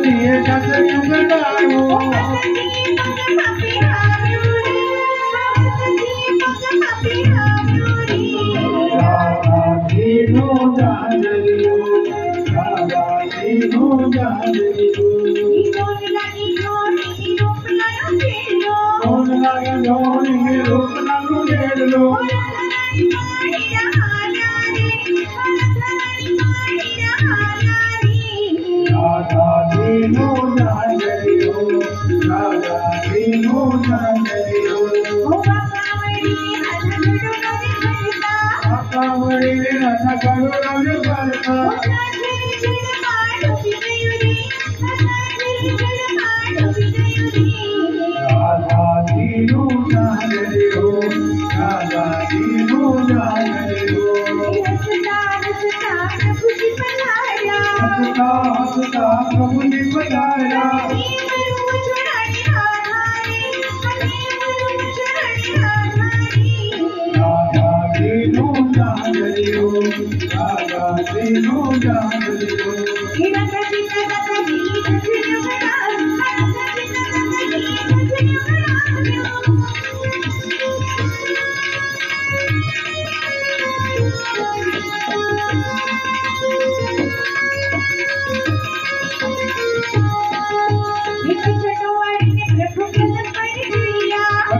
दिए सतयुग गायो राधा दीनो जानियो राधा दीनो जानियो कौन लगे जोड़ी में रूप नगु डेढ़ लो राधा दीनो जानियो राधा दीनो जानियो कावड़ी रथ करो रंग भरता राधा दीनो जानियो राधा दीनो जानियो हंसता हंसता प्रभु ने बताया राधा दीनो जानियो राधा दीनो जानियो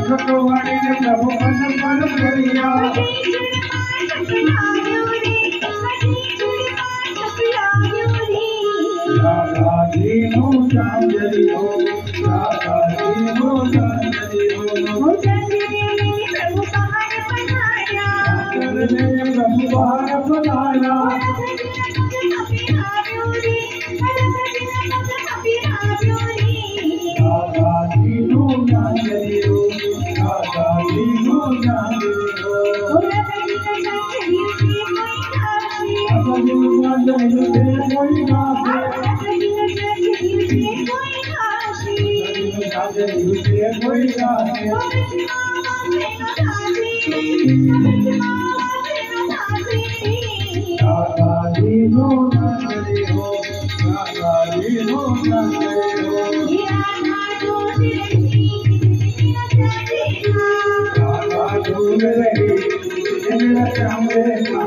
छठवाड़ी ने प्रभु पसंद पर करिया राधा दीनो जानियो राधा दीनो जानियो प्रभु बाहर बनाया राधा दीनो जानियो राधा दीनो जानियो कोई गासे कोई गासे राधा दीनो जानियो राधा दीनो जानियो राधा ढूंढ रही मेरा श्याम देखा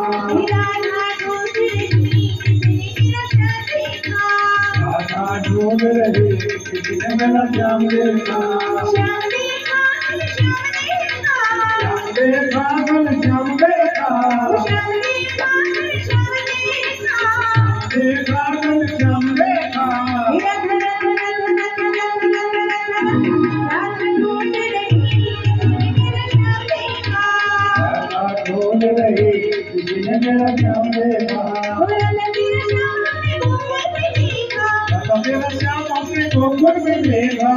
राधा ढूंढ रही मेरा श्याम देखा श्याम देखा श्याम देखा देखा श्याम देखा ढूंढ रही मेरा श्याम देखा मेरा श्याम अपने गोकुल में देखा